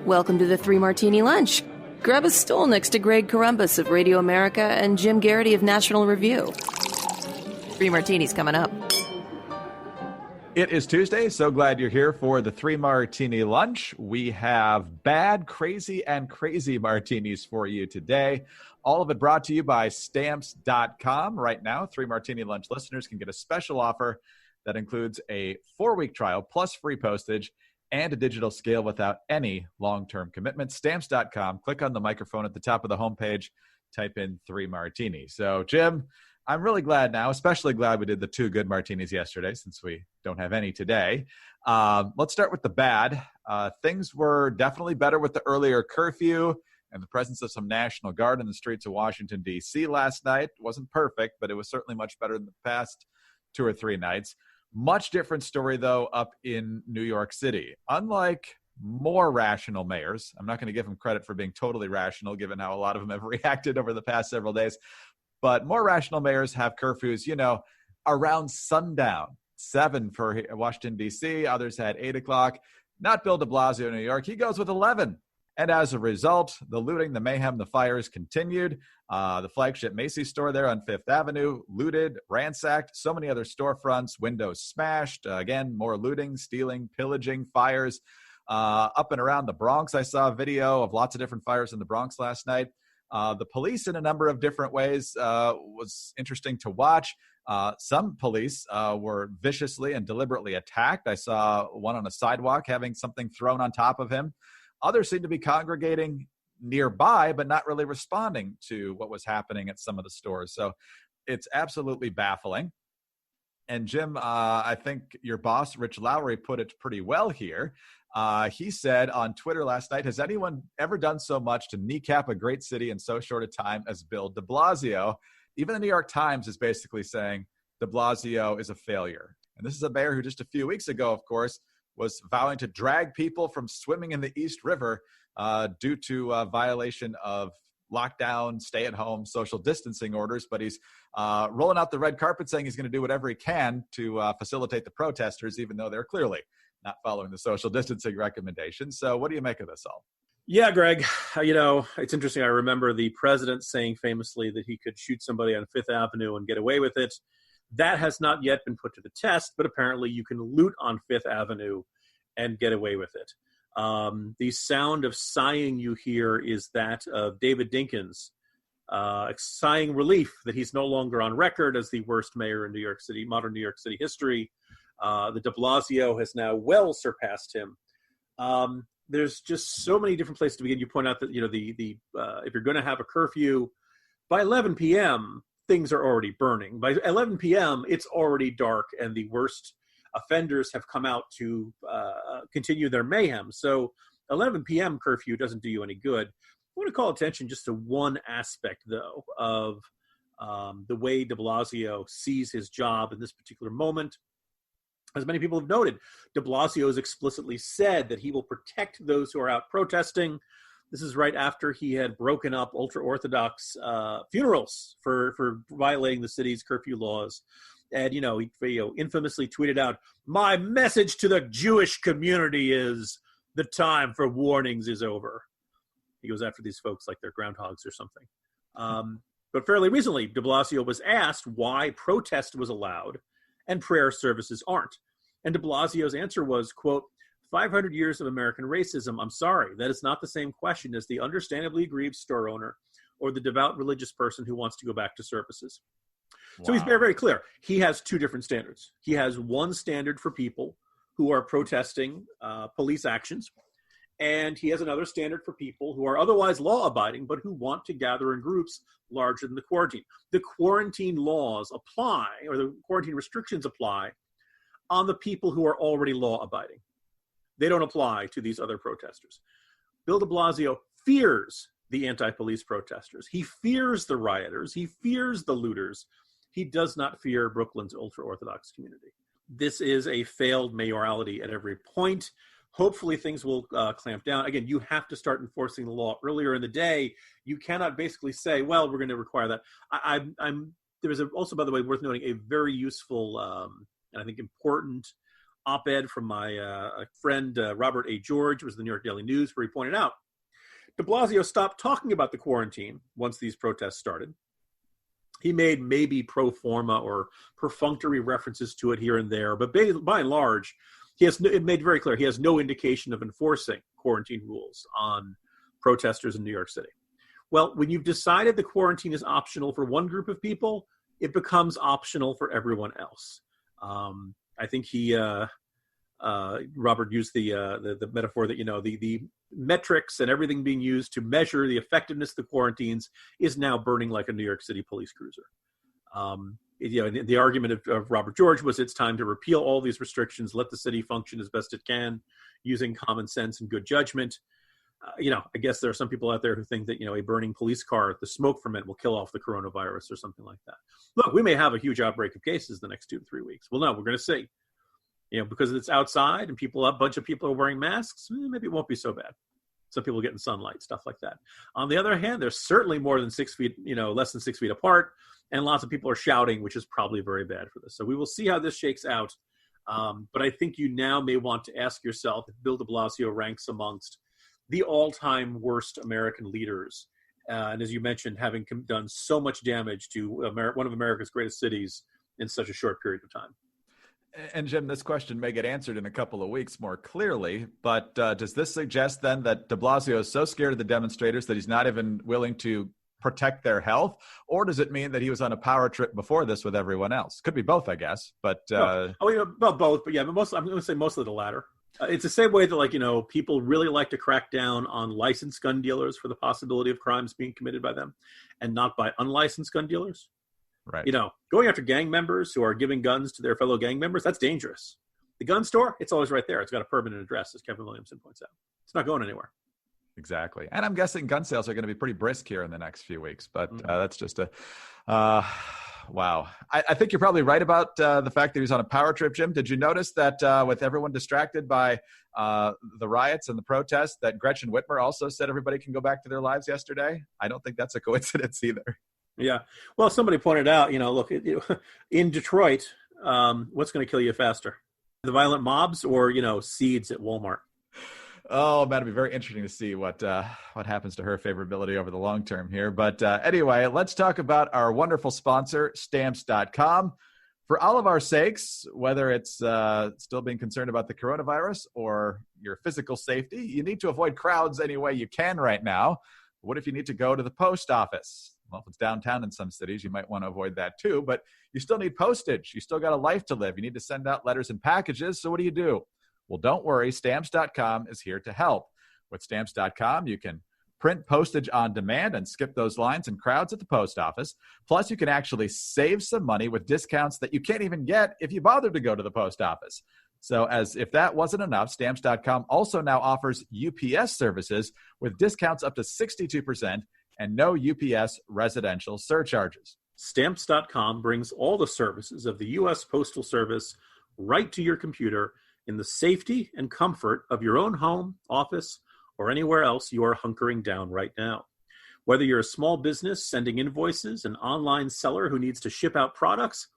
Welcome to the Three Martini Lunch. Grab a stool next to Greg Columbus of Radio America and Jim Garrity of National Review. Three Martinis coming up. It is Tuesday. So glad you're here for the Three Martini Lunch. We have bad, crazy, and crazy martinis for you today. All of it brought to you by Stamps.com. Right now, Three Martini Lunch listeners can get a special offer that includes a 4-week trial plus free postage and a digital scale without any long-term commitment. Stamps.com. Click on the microphone at the top of the homepage. Type in 3 Martini. So, Jim, I'm really glad now, especially glad we did the 2 good martinis yesterday since we don't have any today. Let's start with the bad. Things were definitely better with the earlier curfew and the presence of some National Guard in the streets of Washington, D.C. last night. It wasn't perfect, but it was certainly much better than the past 2 or 3 nights. Much different story, though, up in New York City. Unlike more rational mayors, I'm not going to give them credit for being totally rational, given how a lot of them have reacted over the past several days. But more rational mayors have curfews, around sundown, 7 for Washington, D.C. Others had 8 o'clock. Not Bill DeBlasio in New York. He goes with 11. And as a result, the looting, the mayhem, the fires continued. The flagship Macy's store there on Fifth Avenue, looted, ransacked. So many other storefronts, windows smashed. Again, more looting, stealing, pillaging, fires. Up and around the Bronx, I saw a video of lots of different fires in the Bronx last night. The police, in a number of different ways, was interesting to watch. Some police were viciously and deliberately attacked. I saw one on a sidewalk having something thrown on top of him. Others seemed to be congregating nearby, but not really responding to what was happening at some of the stores. So it's absolutely baffling. And Jim, I think your boss, Rich Lowry, put it pretty well here. He said on Twitter last night, has anyone ever done so much to kneecap a great city in so short a time as Bill de Blasio? Even the New York Times is basically saying de Blasio is a failure. And this is a mayor who just a few weeks ago, of course, was vowing to drag people from swimming in the East River due to violation of lockdown, stay-at-home, social distancing orders. But he's rolling out the red carpet saying he's going to do whatever he can to facilitate the protesters, even though they're clearly not following the social distancing recommendations. So what do you make of this all? Yeah, Greg, it's interesting. I remember the president saying famously that he could shoot somebody on Fifth Avenue and get away with it. That has not yet been put to the test, but apparently you can loot on Fifth Avenue and get away with it. The sound of sighing you hear is that of David Dinkins, sighing relief that he's no longer on record as the worst mayor in New York City, modern New York City history. The de Blasio has now well surpassed him. There's just so many different places to begin. You point out that, if you're going to have a curfew, by 11 p.m., things are already burning. By 11 p.m., it's already dark, and the worst offenders have come out to continue their mayhem. So 11 p.m. curfew doesn't do you any good. I want to call attention just to one aspect, though, of the way de Blasio sees his job in this particular moment. As many people have noted, de Blasio has explicitly said that he will protect those who are out protesting. This is right after he had broken up ultra-Orthodox funerals for violating the city's curfew laws. And, he infamously tweeted out, "My message to the Jewish community is the time for warnings is over." He goes after these folks like they're groundhogs or something. But fairly recently, de Blasio was asked why protest was allowed and prayer services aren't. And de Blasio's answer was, quote, 500 years of American racism. I'm sorry, that is not the same question as the understandably aggrieved store owner or the devout religious person who wants to go back to services. Wow. So he's very, very clear. He has 2 different standards. He has one standard for people who are protesting police actions, and he has another standard for people who are otherwise law-abiding but who want to gather in groups larger than the quarantine. The quarantine laws apply, or the quarantine restrictions apply, on the people who are already law-abiding. They don't apply to these other protesters. Bill de Blasio fears the anti-police protesters. He fears the rioters. He fears the looters. He does not fear Brooklyn's ultra-Orthodox community. This is a failed mayoralty at every point. Hopefully things will clamp down. Again, you have to start enforcing the law earlier in the day. You cannot basically say, well, we're going to require that. There was also, by the way, worth noting, a very useful and I think important op-ed from my friend Robert A. George, was the New York Daily News, where he pointed out de Blasio stopped talking about the quarantine once these protests started. He made maybe pro forma or perfunctory references to it here and there, but by and large, it made very clear he has no indication of enforcing quarantine rules on protesters in New York City. Well, when you've decided the quarantine is optional for one group of people, it becomes optional for everyone else. I think Robert used the metaphor that, the metrics and everything being used to measure the effectiveness of the quarantines is now burning like a New York City police cruiser. The argument of Robert George was it's time to repeal all these restrictions, let the city function as best it can, using common sense and good judgment. I guess there are some people out there who think that, a burning police car, the smoke from it will kill off the coronavirus or something like that. Look, we may have a huge outbreak of cases the next 2 to 3 weeks. Well, no, we're going to see. Because it's outside and a bunch of people are wearing masks, maybe it won't be so bad. Some people get in sunlight, stuff like that. On the other hand, there's certainly more than 6 feet, less than 6 feet apart, and lots of people are shouting, which is probably very bad for this. So we will see how this shakes out. But I think you now may want to ask yourself if Bill de Blasio ranks amongst the all-time worst American leaders. And as you mentioned, having done so much damage to one of America's greatest cities in such a short period of time. And Jim, this question may get answered in a couple of weeks more clearly, but does this suggest then that de Blasio is so scared of the demonstrators that he's not even willing to protect their health? Or does it mean that he was on a power trip before this with everyone else? Could be both, I guess. But both. But yeah, but I'm going to say mostly the latter. It's the same way that, people really like to crack down on licensed gun dealers for the possibility of crimes being committed by them and not by unlicensed gun dealers. Right. Going after gang members who are giving guns to their fellow gang members, that's dangerous. The gun store, it's always right there. It's got a permanent address, as Kevin Williamson points out. It's not going anywhere. Exactly. And I'm guessing gun sales are going to be pretty brisk here in the next few weeks, but that's just wow. I think you're probably right about the fact that he was on a power trip, Jim. Did you notice that with everyone distracted by the riots and the protests, that Gretchen Whitmer also said everybody can go back to their lives yesterday? I don't think that's a coincidence either. Yeah. Well, somebody pointed out, look, in Detroit, what's going to kill you faster? The violent mobs or, seeds at Walmart? Oh, man, it'd be very interesting to see what happens to her favorability over the long term here. But anyway, let's talk about our wonderful sponsor, Stamps.com. For all of our sakes, whether it's still being concerned about the coronavirus or your physical safety, you need to avoid crowds any way you can right now. What if you need to go to the post office? Well, if it's downtown in some cities, you might want to avoid that too, but you still need postage. You still got a life to live. You need to send out letters and packages. So what do? Well, don't worry. Stamps.com is here to help. With Stamps.com, you can print postage on demand and skip those lines and crowds at the post office. Plus, you can actually save some money with discounts that you can't even get if you bother to go to the post office. So as if that wasn't enough, Stamps.com also now offers UPS services with discounts up to 62% and no UPS residential surcharges. Stamps.com brings all the services of the U.S. Postal Service right to your computer in the safety and comfort of your own home, office, or anywhere else you are hunkering down right now. Whether you're a small business sending invoices, an online seller who needs to ship out products,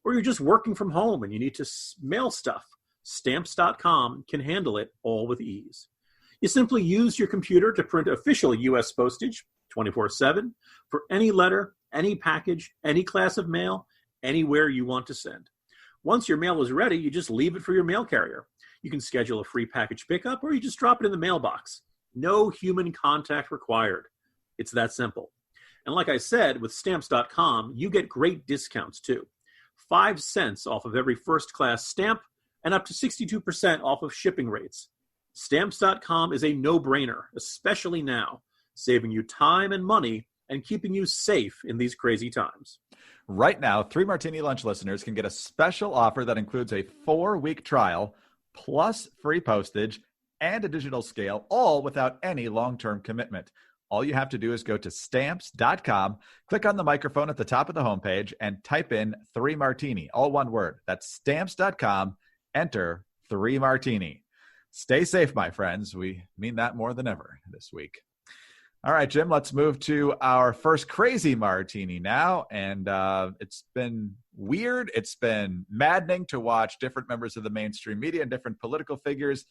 or you're just working from home and you need to mail stuff, Stamps.com can handle it all with ease. You simply use your computer to print official U.S. postage 24/7 for any letter, any package, any class of mail, anywhere you want to send. Once your mail is ready, you just leave it for your mail carrier. You can schedule a free package pickup or you just drop it in the mailbox. No human contact required. It's that simple. And like I said, with Stamps.com, you get great discounts too. 5 cents off of every first-class stamp and up to 62% off of shipping rates. Stamps.com is a no-brainer, especially now, saving you time and money and keeping you safe in these crazy times. Right now, 3 Martini Lunch listeners can get a special offer that includes a 4-week trial, plus free postage and a digital scale, all without any long-term commitment. All you have to do is go to Stamps.com, click on the microphone at the top of the homepage, and type in 3 Martini, all one word. That's Stamps.com, enter 3 Martini. Stay safe, my friends. We mean that more than ever this week. All right, Jim, let's move to our first crazy martini now. And it's been weird. It's been maddening to watch different members of the mainstream media and different political figures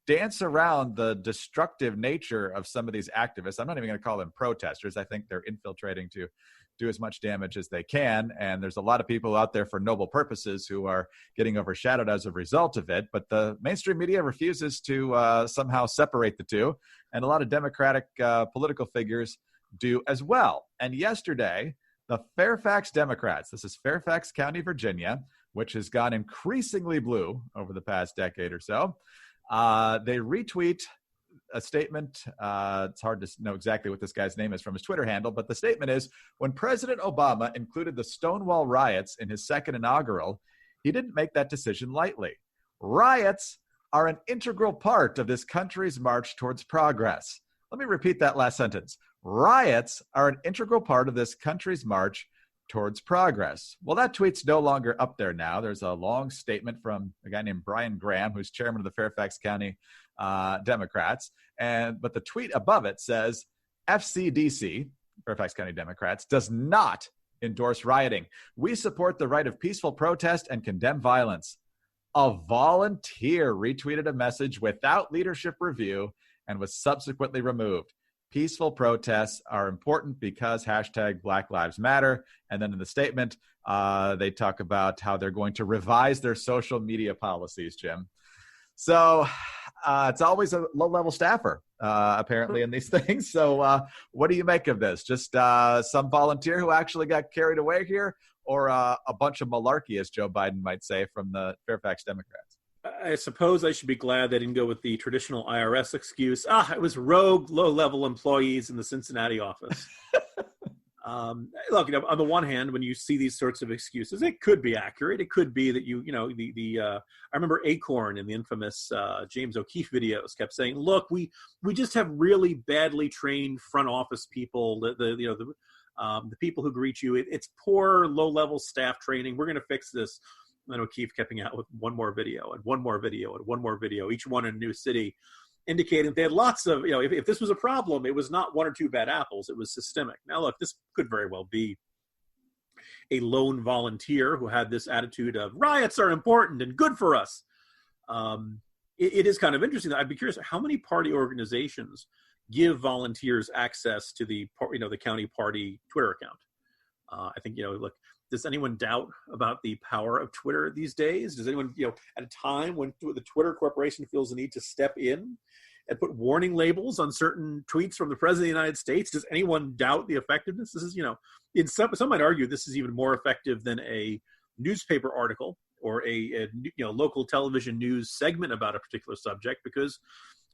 dance around the destructive nature of some of these activists. I'm not even going to call them protesters. I think they're infiltrating to do as much damage as they can. And there's a lot of people out there for noble purposes who are getting overshadowed as a result of it. But the mainstream media refuses to somehow separate the two. And a lot of Democratic political figures do as well. And yesterday, the Fairfax Democrats, this is Fairfax County, Virginia, which has gone increasingly blue over the past decade or so, they retweet a statement. It's hard to know exactly what this guy's name is from his Twitter handle, but the statement is, when President Obama included the Stonewall riots in his second inaugural, he didn't make that decision lightly. Riots are an integral part of this country's march towards progress. Let me repeat that last sentence. Riots are an integral part of this country's march towards progress. Well, that tweet's no longer up there now. There's a long statement from a guy named Brian Graham, who's chairman of the Fairfax County Democrats. But the tweet above it says, FCDC, Fairfax County Democrats, does not endorse rioting. We support the right of peaceful protest and condemn violence. A volunteer retweeted a message without leadership review and was subsequently removed. Peaceful protests are important because hashtag Black Lives Matter. And then in the statement, they talk about how they're going to revise their social media policies, Jim. So it's always a low-level staffer, apparently, in these things. So what do you make of this? Just some volunteer who actually got carried away here, or a bunch of malarkey, as Joe Biden might say, from the Fairfax Democrats? I suppose I should be glad they didn't go with the traditional IRS excuse. It was rogue, low-level employees in the Cincinnati office. Look, on the one hand, when you see these sorts of excuses, it could be accurate. It could be that I remember Acorn in the infamous James O'Keefe videos kept saying, "Look, we just have really badly trained front office people. The people who greet you, it's poor, low-level staff training. We're going to fix this." And O'Keefe kept out with one more video and one more video and one more video, each one in a new city, indicating they had lots of, if this was a problem, it was not one or two bad apples, it was systemic. Now, look, this could very well be a lone volunteer who had this attitude of riots are important and good for us. It is kind of interesting. I'd be curious, how many party organizations give volunteers access to the county party Twitter account? I think, look, does anyone doubt about the power of Twitter these days? Does anyone, at a time when the Twitter Corporation feels the need to step in and put warning labels on certain tweets from the President of the United States, does anyone doubt the effectiveness? This is, in some might argue this is even more effective than a newspaper article or a local television news segment about a particular subject, because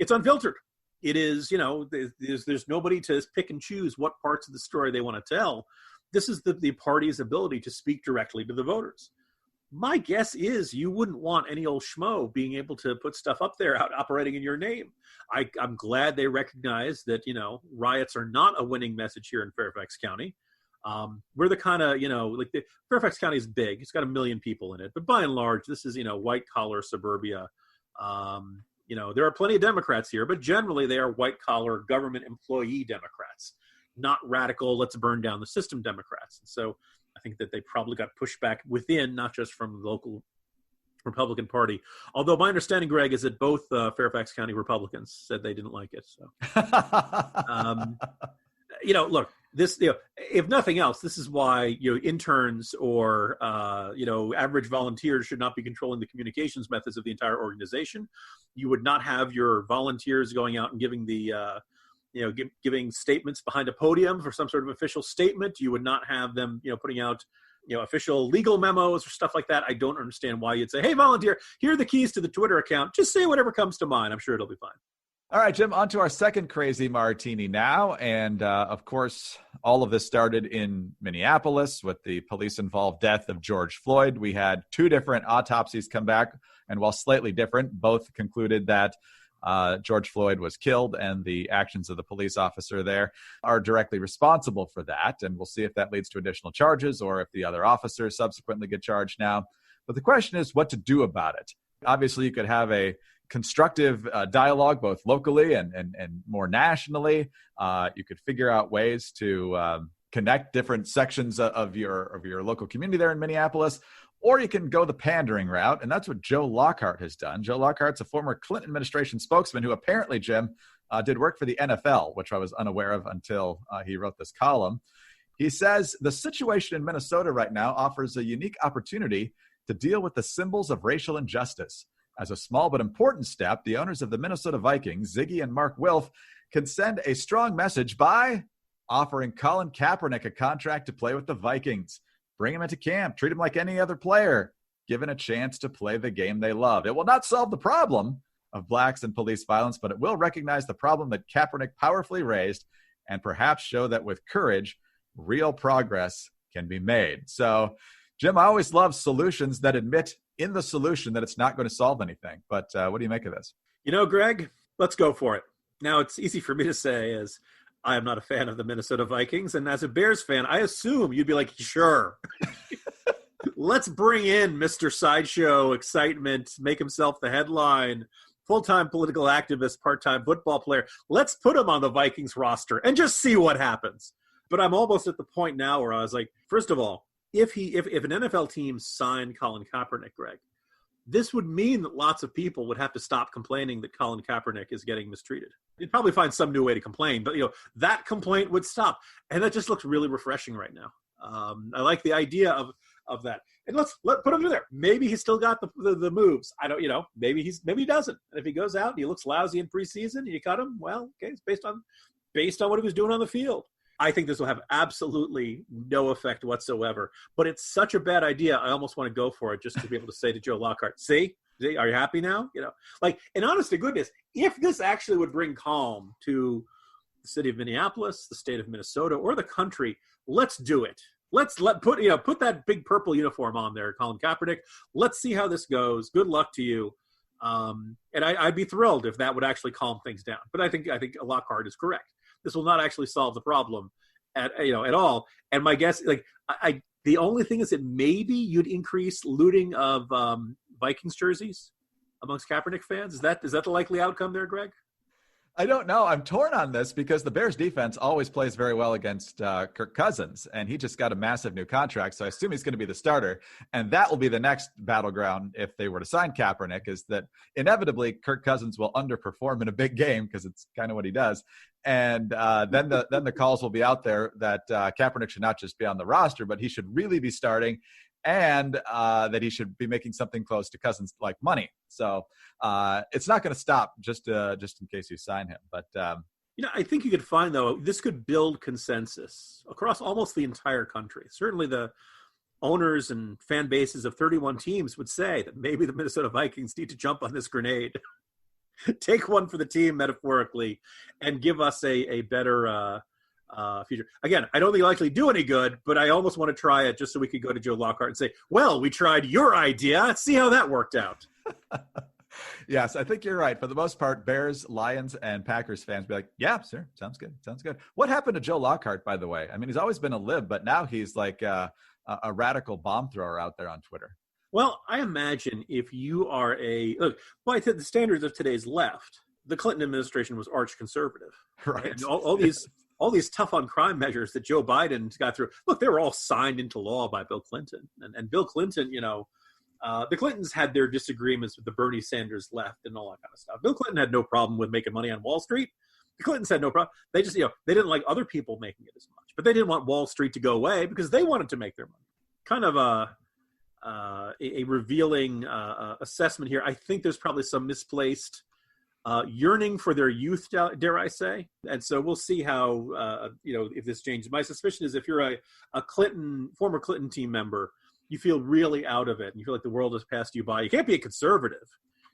it's unfiltered. It is, there's nobody to pick and choose what parts of the story they want to tell. This is the party's ability to speak directly to the voters. My guess is you wouldn't want any old schmo being able to put stuff up there out operating in your name. I'm glad they recognize that, riots are not a winning message here in Fairfax County. We're the kind of, Fairfax County is big. It's got 1 million people in it. But by and large, this is, white collar suburbia. There are plenty of Democrats here, but generally they are white collar government employee Democrats. Not radical, let's burn down the system Democrats. And so I think that they probably got pushback within, not just from the local Republican Party. Although my understanding, Greg, is that both Fairfax County Republicans said they didn't like it. So, look, this, if nothing else, this is why, interns or, average volunteers should not be controlling the communications methods of the entire organization. You would not have your volunteers going out and giving the, giving statements behind a podium for some sort of official statement. You would not have them, putting out, official legal memos or stuff like that. I don't understand why you'd say, hey, volunteer, here are the keys to the Twitter account. Just say whatever comes to mind. I'm sure it'll be fine. All right, Jim, on to our second crazy martini now. And of course, all of this started in Minneapolis with the police-involved death of George Floyd. We had 2 different autopsies come back, and while slightly different, both concluded that George Floyd was killed, and the actions of the police officer there are directly responsible for that. And we'll see if that leads to additional charges or if the other officers subsequently get charged now. But the question is what to do about it. Obviously, you could have a constructive dialogue, both locally and more nationally. You could figure out ways to connect different sections of your local community there in Minneapolis, or you can go the pandering route, and that's what Joe Lockhart has done. Joe Lockhart's a former Clinton administration spokesman who apparently, Jim, did work for the NFL, which I was unaware of until he wrote this column. He says the situation in Minnesota right now offers a unique opportunity to deal with the symbols of racial injustice. As a small but important step, the owners of the Minnesota Vikings, Ziggy and Mark Wilf, can send a strong message by offering Colin Kaepernick a contract to play with the Vikings. Bring him into camp, treat him like any other player, given a chance to play the game they love. It will not solve the problem of blacks and police violence, but it will recognize the problem that Kaepernick powerfully raised and perhaps show that with courage, real progress can be made. So, Jim, I always love solutions that admit in the solution that it's not going to solve anything. But what do you make of this? You know, Greg, let's go for it. Now, it's easy for me to say as I am not a fan of the Minnesota Vikings. And as a Bears fan, I assume you'd be like, sure. Let's bring in Mr. Sideshow excitement, make himself the headline, full-time political activist, part-time football player. Let's put him on the Vikings roster and just see what happens. But I'm almost at the point now where I was like, first of all, if an NFL team signed Colin Kaepernick, Greg, this would mean that lots of people would have to stop complaining that Colin Kaepernick is getting mistreated. You'd probably find some new way to complain, but that complaint would stop. And that just looks really refreshing right now. I like the idea of that. And let's put him in there. Maybe he's still got the moves. I don't, maybe he doesn't. And if he goes out and he looks lousy in preseason and you cut him, well, okay, it's based on what he was doing on the field. I think this will have absolutely no effect whatsoever. But it's such a bad idea. I almost want to go for it just to be able to say to Joe Lockhart, see, are you happy now? And honest to goodness, if this actually would bring calm to the city of Minneapolis, the state of Minnesota, or the country, let's do it. Put that big purple uniform on there, Colin Kaepernick. Let's see how this goes. Good luck to you. And I'd be thrilled if that would actually calm things down. But I think Lockhart is correct. This will not actually solve the problem at all. And my guess, the only thing is that maybe you'd increase looting of Vikings jerseys amongst Kaepernick fans. Is that the likely outcome there, Greg? I don't know. I'm torn on this because the Bears defense always plays very well against Kirk Cousins, and he just got a massive new contract, so I assume he's going to be the starter. And that will be the next battleground if they were to sign Kaepernick, is that inevitably Kirk Cousins will underperform in a big game because it's kind of what he does. And then the calls will be out there that Kaepernick should not just be on the roster, but he should really be starting, and that he should be making something close to Cousins like money. So it's not going to stop just in case you sign him. But I think you could find, though, this could build consensus across almost the entire country. Certainly the owners and fan bases of 31 teams would say that maybe the Minnesota Vikings need to jump on this grenade, take one for the team metaphorically, and give us a better future. Again, I don't think it'll likely do any good, but I almost want to try it just so we could go to Joe Lockhart and say, well, we tried your idea. Let's see how that worked out. Yes, I think you're right. For the most part, Bears, Lions, and Packers fans be like, yeah, sure, sounds good. What happened to Joe Lockhart, by the way? I mean, he's always been a lib, but now he's like a radical bomb thrower out there on Twitter. Well, I imagine if you are by the standards of today's left, the Clinton administration was arch conservative. Right. And all these tough on crime measures that Joe Biden got through, look, they were all signed into law by Bill Clinton. And Bill Clinton, the Clintons had their disagreements with the Bernie Sanders left and all that kind of stuff. Bill Clinton had no problem with making money on Wall Street. The Clintons had no problem. They just, they didn't like other people making it as much, but they didn't want Wall Street to go away because they wanted to make their money. Kind of a revealing assessment here. I think there's probably some misplaced yearning for their youth, dare I say. And so we'll see how, if this changes. My suspicion is if you're a former Clinton team member, you feel really out of it and you feel like the world has passed you by. You can't be a conservative.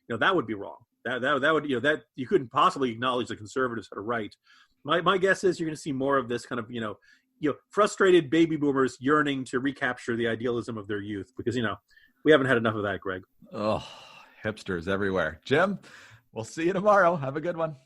That would be wrong. That would, that you couldn't possibly acknowledge the conservatives had a right. My guess is you're going to see more of this kind of, frustrated baby boomers yearning to recapture the idealism of their youth because, we haven't had enough of that, Greg. Oh, hipsters everywhere. Jim, we'll see you tomorrow. Have a good one.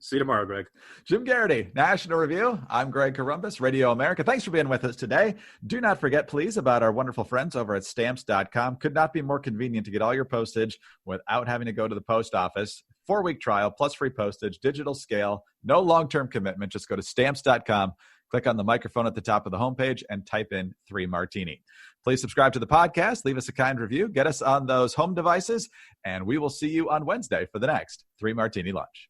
See you tomorrow, Greg. Jim Garrity, National Review. I'm Greg Corombos, Radio America. Thanks for being with us today. Do not forget, please, about our wonderful friends over at Stamps.com. Could not be more convenient to get all your postage without having to go to the post office. 4-week trial plus free postage, digital scale, no long-term commitment. Just go to Stamps.com, click on the microphone at the top of the homepage, and type in 3 Martini. Please subscribe to the podcast, leave us a kind review, get us on those home devices, and we will see you on Wednesday for the next 3 Martini Lunch.